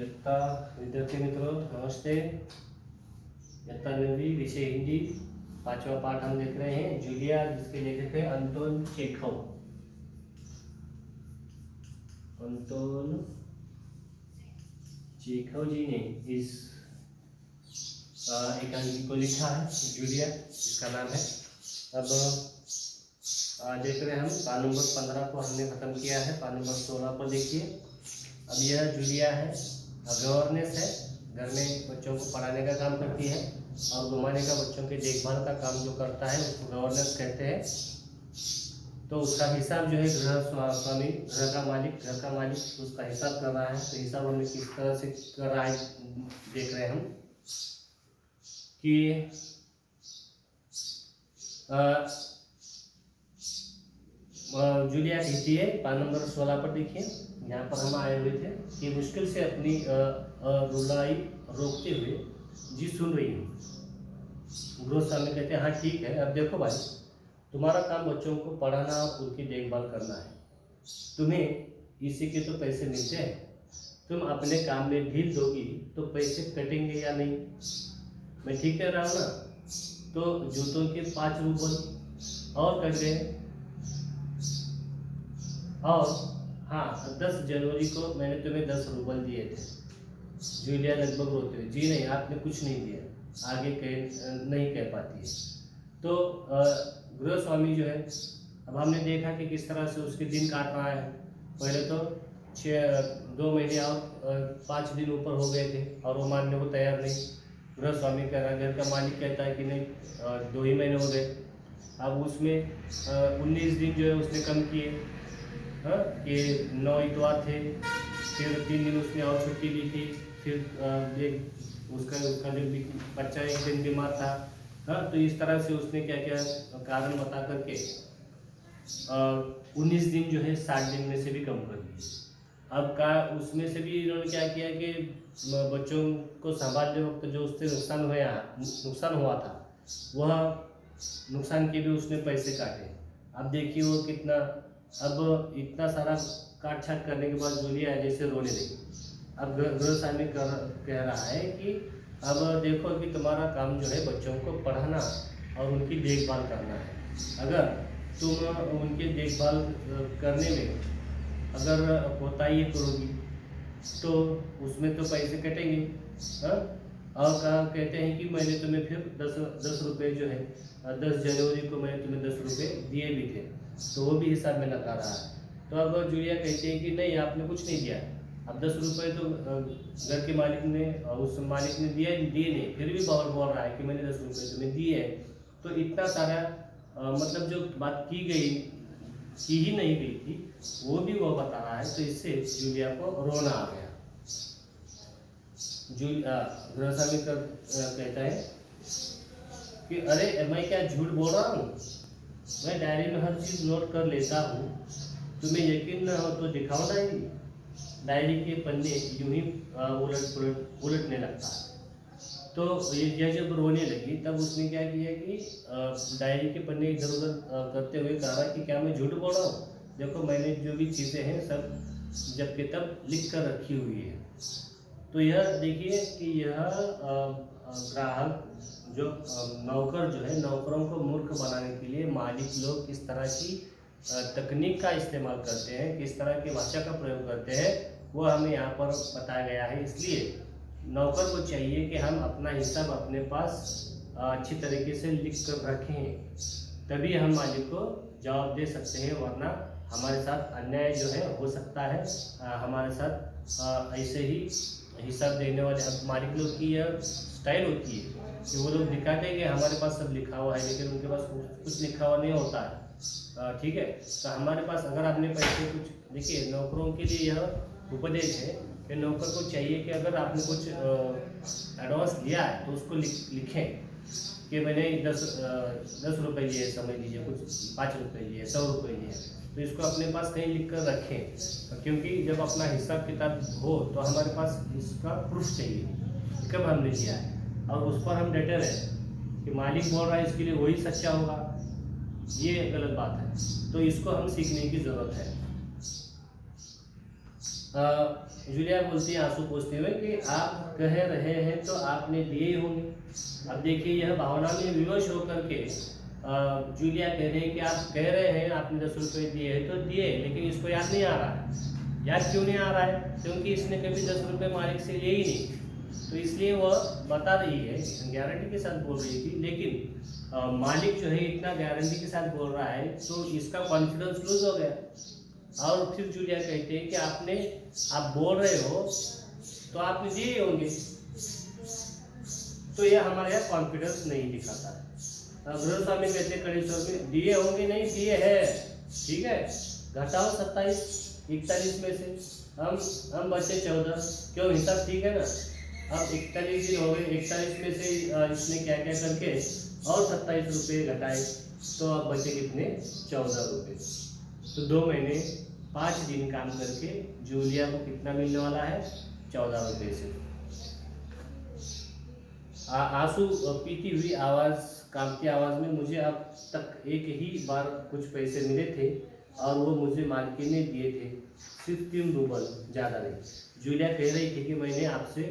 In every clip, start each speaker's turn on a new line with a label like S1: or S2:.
S1: इयत्ता विद्यार्थी मित्रों नमस्ते। इयत्ता 9वीं विषय हिंदी 5वां पाठ हम देख रहे हैं जूलिया, जिसके लेखक है अंतोन चेखव। अंतोन चेखव जी ने इस एकांकी को लिखा है जूलिया, इसका नाम है। अब देख रहे हैं हम पाठ नंबर 15 को हमने खत्म किया है। पाठ नंबर 16 को देखिए। अब यह जूलिया है, गवर्नेंस है, घर में बच्चों को पढ़ाने का काम करती है और घुमाने का, बच्चों के देखभाल का काम जो करता है उसको गवर्नेंस कहते हैं। तो उसका हिसाब जो है गृह स्वामी, घर का मालिक उसका हिसाब कर रहा है। तो हिसाब हमें किस तरह से कर रहा है देख रहे हैं हम कि जूलिया कहती है, पाठ नंबर 16 पर देखिए, यहाँ पर हम आए हुए थे कि मुश्किल से अपनी रुलाई रोकते हुए जी सुन रही हूँ। गृह स्वामी कहते हैं हाँ ठीक है, अब देखो भाई, तुम्हारा काम बच्चों को पढ़ाना और उनकी देखभाल करना है। तुम्हें इसी के तो पैसे मिलते हैं, तुम अपने काम में ढील दोगी तो पैसे कटेंगे या नहीं? मैं ठीक कह रहा हूँ ना? तो जूतों के 5 रूबल और कट गए। और हाँ, 10 जनवरी को मैंने तुम्हें 10 रूबल दिए थे। जूलिया लगभग रोते हुए, जी नहीं, आपने कुछ नहीं दिया। आगे नहीं कह पाती है। तो गृह स्वामी जो है, अब हमने देखा कि किस तरह से उसके दिन काट रहा है। पहले तो 2 महीने और 5 दिन ऊपर हो गए थे और वो मानने को तैयार नहीं। गृह स्वामी कह रहा, घर का मालिक कहता है कि नहीं 2 ही महीने हो गए। अब उसमें 19 दिन जो है उसने कम किए। हाँ, कि 9 इतवार थे, फिर 3 दिन उसने और छुट्टी ली थी। फिर उसका जो बच्चा एक दिन बीमार था। हाँ, तो इस तरह से उसने क्या क्या कारण बता करके 19 दिन जो है 60 दिन में से भी कम कर दिए। अब उसमें से भी इन्होंने क्या किया कि बच्चों को संभालते वक्त जो उससे नुकसान हुआ था, वह नुकसान के भी उसने पैसे काटे। अब देखिए वो कितना, अब इतना सारा काट छाट करने के बाद जूलिया जैसे रोने लगी। अब गृह स्वामी कह रहा है कि अब देखो कि तुम्हारा काम जो है बच्चों को पढ़ाना और उनकी देखभाल करना है। अगर तुम उनकी देखभाल करने में अगर कोताही करोगी तो उसमें तो पैसे कटेंगे। हाँ, और कहते हैं कि मैंने तुम्हें फिर 10 रुपये जो है 10 जनवरी को मैंने तुम्हें 10 रुपये दिए भी थे, तो वो भी हिसाब में लगा रहा है। तो अब जूलिया कहती है कि नहीं, आपने कुछ नहीं दिया। अब 10 रुपये तो घर के मालिक ने, उस मालिक ने दिए नहीं, फिर भी बोल रहा है कि मैंने 10 रुपये तुम्हें दिए। तो इतना सारा मतलब जो बात की ही नहीं गई थी वो भी वो बता रहा है। तो इससे जूलिया को रोना आ गया। गृह स्वामी कहता है कि अरे मैं क्या झूठ बोल रहा हूँ, मैं डायरी में हर चीज़ नोट कर लेता हूँ, तुम्हें यकीन न हो तो दिखाओ डायरी के पन्ने यूं ही उलटने लगता है। तो यह जब रोने लगी तब उसने क्या किया कि डायरी के पन्ने इधर उधर करते हुए कहा कि क्या मैं झूठ बोल रहा हूँ? देखो मैंने जो भी चीज़ें हैं सब जब के तब लिख कर रखी हुई है। तो यह देखिए कि यह ग्राहक जो नौकर जो है, नौकरों को मूर्ख बनाने के लिए मालिक लोग किस तरह की तकनीक का इस्तेमाल करते हैं, किस तरह की भाषा का प्रयोग करते हैं, वो हमें यहाँ पर बताया गया है। इसलिए नौकर को चाहिए कि हम अपना हिसाब अपने पास अच्छी तरीके से लिख कर रखें, तभी हम मालिक को जवाब दे सकते हैं, वरना हमारे साथ अन्याय जो है हो सकता है। हमारे साथ ऐसे ही हिसाब देने वाले मालिक लोग की यह स्टाइल होती है कि वो लोग दिखाते हैं कि हमारे पास सब लिखा हुआ है, लेकिन उनके पास कुछ लिखा हुआ नहीं होता है। ठीक है, तो हमारे पास अगर आपने पैसे कुछ, देखिए नौकरों के लिए यह उपदेश है कि नौकर को चाहिए कि अगर आपने कुछ एडवांस दिया है तो उसको लिखें कि मैंने 10 रुपये लिए, समझ लीजिए कुछ 5 रुपये लिए, 100 रुपये लिए, तो इसको अपने पास कहीं लिख कर रखें। क्योंकि जब अपना हिसाब किताब हो तो हमारे पास इसका प्रूफ चाहिए कब हमने दिया है, और उस पर हम डटे रहे कि मालिक बोल रहा है इसके लिए वही सच्चा होगा, ये गलत बात है। तो इसको हम सीखने की ज़रूरत है। जूलिया बोलती है आंसू पोंछते हुए कि आप कह रहे हैं तो आपने दिए ही होंगे। अब देखिए यह भावना में विवश होकर के जूलिया कह रही है कि आप कह रहे हैं आपने 10 रुपये दिए हैं तो दिए, लेकिन इसको याद नहीं आ रहा है। याद क्यों नहीं आ रहा है? क्योंकि इसने कभी 10 रुपये मालिक से लिए ही नहीं, तो इसलिए वह बता रही है, गारंटी के साथ बोल रही थी। लेकिन मालिक जो है इतना गारंटी के साथ बोल रहा है तो इसका कॉन्फिडेंस लूज हो गया। और फिर जूलिया कहते हैं कि आप बोल रहे हो तो आपने दिए होंगे, तो यह हमारे यहाँ कॉन्फिडेंस नहीं दिखाता है। गृहस्वामी कहते हैं कड़ी स्वर में, दिए होंगे नहीं दिए है, ठीक है, घटाओ 27 41 में से हम बचे 14, क्यों हिसाब ठीक है ना। अब 41 दिन हो गए, 41 में से इसने क्या क्या करके और 27 रुपये घटाए, तो अब बचे कितने 14 रुपये। तो 2 महीने 5 दिन काम करके जूलिया को कितना मिलने वाला है 14 रुपये से। आंसू पीती हुई आवाज़, कांपती आवाज़ में, मुझे अब तक एक ही बार कुछ पैसे मिले थे और वो मुझे मालकिन ने दिए थे, सिर्फ 3 रूबल, ज़्यादा नहीं। जूलिया कह रही थी कि मैंने आपसे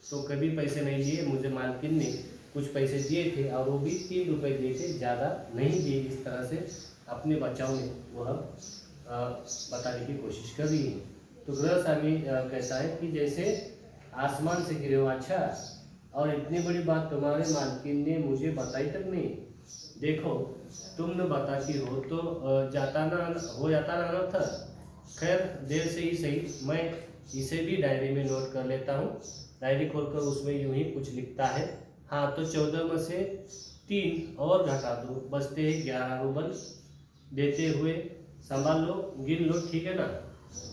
S1: तो कभी पैसे नहीं लिए, मुझे मालकिन ने कुछ पैसे दिए थे और वो भी 3 रुपये दिए थे, ज़्यादा नहीं दिए। इस तरह से अपने बच्चाओं ने वह बताने की कोशिश कर रही है। तो गृहस्वामी कहता है कि जैसे आसमान से गिरे हो, अच्छा, और इतनी बड़ी बात तुम्हारे मालकिन ने मुझे बताई तक नहीं। देखो तुम न बताती हो तो हो जाता ना अनर्थ। खैर देर से ही सही, मैं इसे भी डायरी में नोट कर लेता हूँ। डायरी खोलकर उसमें यूं ही कुछ लिखता है, हाँ तो 14 में से 3 और घटा दो, बचते हैं 11 रूबल। देते हुए संभाल लो, गिन लो, ठीक है ना।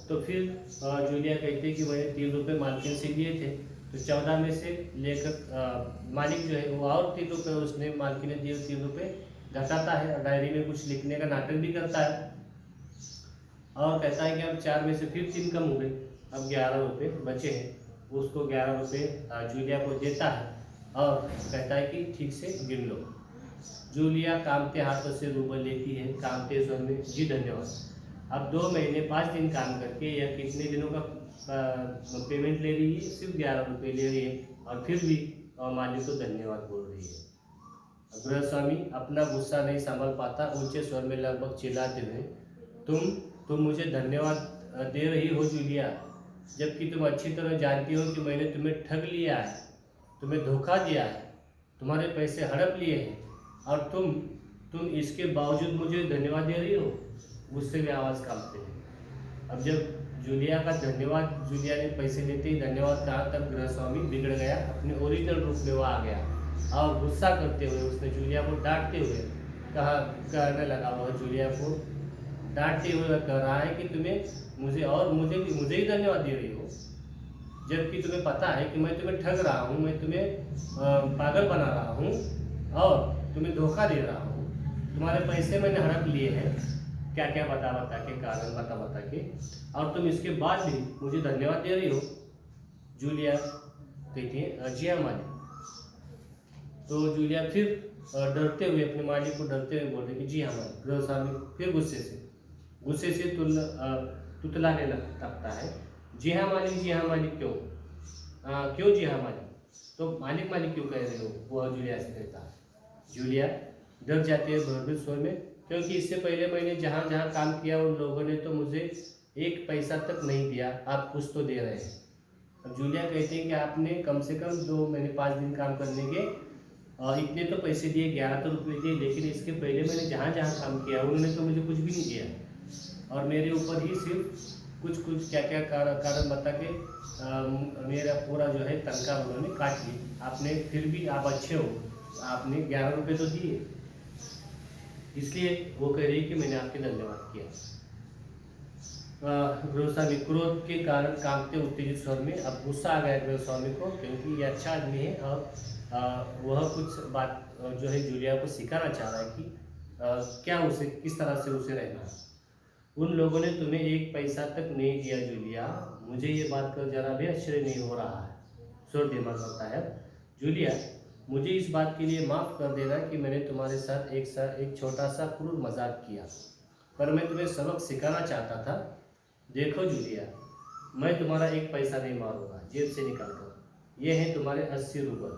S1: तो फिर जूलिया कहती है कि मैंने 3 रुपये मालकिन से लिए थे, तो 14 में से लेकर मालिक जो है वो और 3 रुपये उसने मालकिन ने दिए, 3 रुपये घटाता है और डायरी में कुछ लिखने का नाटक भी करता है और कहता है कि अब 4 में से फिर 3 कम हो गए, अब 11 रुपये बचे हैं। उसको 11 रुपये जूलिया को देता है और कहता है कि ठीक से गिन लो। जूलिया कामते हाथों से रूबल लेती है, कामते स्वर में, जी धन्यवाद। अब 2 महीने 5 दिन काम करके यह कितने दिनों का पेमेंट ले रही है, सिर्फ 11 रुपये ले रही है और फिर भी मालिक को धन्यवाद बोल रही है। गृहस्वामी अपना गुस्सा नहीं संभाल पाता, ऊंचे स्वर में लगभग चिल्लाते हुए, तुम मुझे धन्यवाद दे रही हो जूलिया, जबकि तुम अच्छी तरह जानती हो कि मैंने तुम्हें ठग लिया है, तुम्हें धोखा दिया है, तुम्हारे पैसे हड़प लिए हैं और तुम इसके बावजूद मुझे धन्यवाद दे रही हो। गुस्से में आवाज़ कांपते हैं। अब जब जूलिया का धन्यवाद, जूलिया ने पैसे लेते ही धन्यवाद कहा, तब गृहस्वामी बिगड़ गया, अपने ओरिजिनल रूप में वो आ गया और गुस्सा करते हुए उसने जूलिया को डांटते हुए कहने लगा, वह जूलिया को डांटते हुए कह रहा है कि मुझे ही धन्यवाद दे रही हो, जबकि तुम्हें पता है कि मैं तुम्हें ठग रहा हूँ, मैं तुम्हें पागल बना रहा हूँ और तुम्हें धोखा दे रहा हूँ। तुम्हारे पैसे मैंने हड़प लिए हैं, क्या क्या बता के, कारण बता के, और तुम इसके बाद भी मुझे धन्यवाद दे रही हो। जूलिया कहती है, जी हाँ मालिक। तो जूलिया फिर डरते हुए, अपने मालिक को डरते हुए बोलते कि जी हाँ मालिक। गृहस्वामी फिर गुस्से से तुतलाने लगता है, जी हाँ मालिक, जी हाँ मालिक, क्यों जी हाँ मालिक। तो मालिक क्यों कह रहे हो, वो जूलिया से कहता है। जूलिया डर जाती है भयभीत स्वर में, क्योंकि इससे पहले मैंने जहाँ जहाँ काम किया उन लोगों ने तो मुझे 1 पैसा तक नहीं दिया, आप कुछ तो दे रहे हैं। अब जूलिया कहते हैं कि आपने कम से कम 2 महीने 5 दिन काम करने के इतने तो पैसे दिए, 11 तो रुपये दिए, लेकिन इसके पहले मैंने जहाँ जहाँ काम किया उन्होंने तो मुझे कुछ भी नहीं दिया और मेरे ऊपर ही सिर्फ कुछ क्या क्या कारण बता के मेरा पूरा जो है तनख्वाह उन्होंने काट ली। आपने फिर भी, आप अच्छे हो, आपने 11 रुपये तो दिए, इसलिए वो कह रही है कि मैंने आपके धन्यवाद किया। गृहस्वामी क्रोध के कारण कांपते उत्तेजित स्वर में, अब गुस्सा आ गया गृहस्वामी को, क्योंकि ये अच्छा आदमी है और वह कुछ बात जो है जूलिया को सिखाना चाह रहा है कि क्या उसे, किस तरह से उसे रहना है। उन लोगों ने तुम्हें 1 पैसा तक नहीं दिया जूलिया, मुझे ये बात कर जरा भी आश्चर्य नहीं हो रहा है। स्वर धीमा करता है, जूलिया मुझे इस बात के लिए माफ़ कर देना कि मैंने तुम्हारे साथ एक छोटा सा क्रूर मजाक किया, पर मैं तुम्हें सबक सिखाना चाहता था। देखो जूलिया, मैं तुम्हारा एक पैसा नहीं मारूंगा जेब से निकाल कर। ये है तुम्हारे 80 रुपये,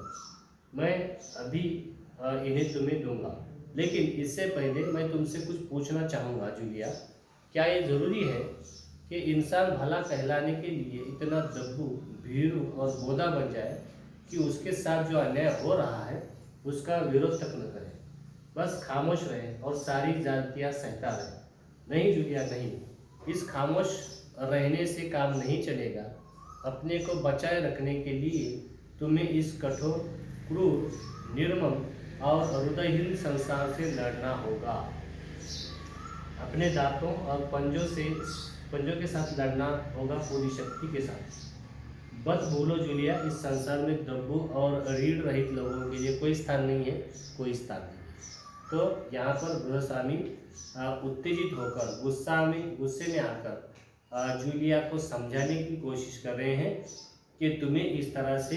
S1: मैं अभी इन्हें तुम्हें दूंगा, लेकिन इससे पहले मैं तुमसे कुछ पूछना चाहूँगा जूलिया, क्या ये ज़रूरी है कि इंसान भला कहलाने के लिए इतना दब्बू, भीरू और बोधा बन जाए कि उसके साथ जो अन्याय हो रहा है उसका विरोध तक न करे, बस खामोश रहे और सारी जातियाँ सहता रहे? नहीं जूलिया, नहीं। इस खामोश रहने से काम नहीं चलेगा। अपने को बचाए रखने के लिए तुम्हें इस कठोर, क्रूर, निर्मम और हृदयहीन संसार से लड़ना होगा। अपने दांतों और पंजों के साथ लड़ना होगा, पूरी शक्ति के साथ। बस भूलो जूलिया, इस संसार में दब्बू और रीढ़ रहित लोगों के लिए कोई स्थान नहीं है, कोई स्थान नहीं है। तो यहाँ पर गृहस्वामी उत्तेजित होकर गुस्से में आकर जूलिया को समझाने की कोशिश कर रहे हैं कि तुम्हें इस तरह से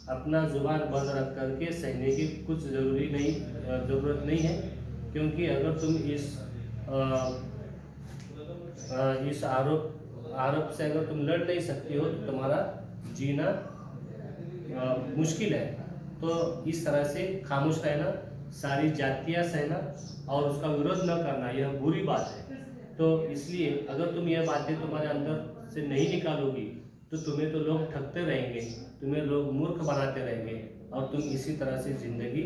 S1: अपना जुबान बंद रख करके सहने की कुछ ज़रूरत नहीं है, क्योंकि अगर तुम इस आरोप से अगर तुम लड़ नहीं सकती हो तो तुम्हारा जीना मुश्किल है। तो इस तरह से खामोश रहना, सारी जातियाँ सहना और उसका विरोध न करना, यह बुरी बात है। तो इसलिए अगर तुम यह बातें तुम्हारे अंदर से नहीं निकालोगी तो तुम्हें तो लोग ठगते रहेंगे, तुम्हें लोग मूर्ख बनाते रहेंगे और तुम इसी तरह से ज़िंदगी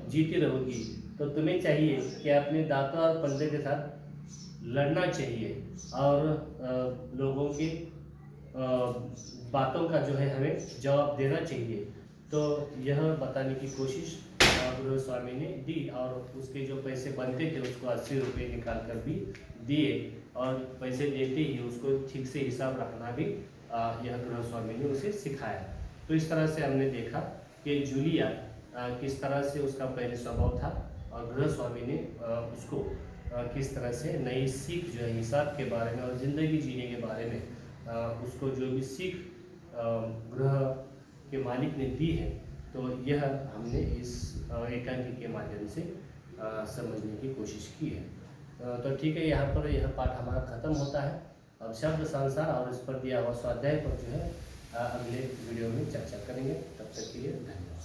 S1: जीती रहोगी। तो तुम्हें चाहिए कि अपने दांतों और पंजे के साथ लड़ना चाहिए और लोगों की बातों का जो है हमें जवाब देना चाहिए। तो यह बताने की कोशिश गृहस्वामी ने दी और उसके जो पैसे बनते थे उसको 80 रुपये निकाल कर भी दिए और पैसे देते ही उसको ठीक से हिसाब रखना भी यह गृहस्वामी ने उसे सिखाया। तो इस तरह से हमने देखा कि जूलिया किस तरह से उसका पहले स्वभाव था और गृहस्वामी ने उसको किस तरह से नई सीख जो है हिसाब के बारे में और ज़िंदगी जीने के बारे में उसको जो भी सीख गृह के मालिक ने दी है, तो यह हमने इस एकांकी के माध्यम से समझने की कोशिश की है। तो ठीक है, यहाँ पर यह पाठ हमारा ख़त्म होता है। अब शब्द संसार और इस पर दिया हुआ स्वाध्याय पर जो है अगले वीडियो में चर्चा करेंगे। तब तक के लिए धन्यवाद।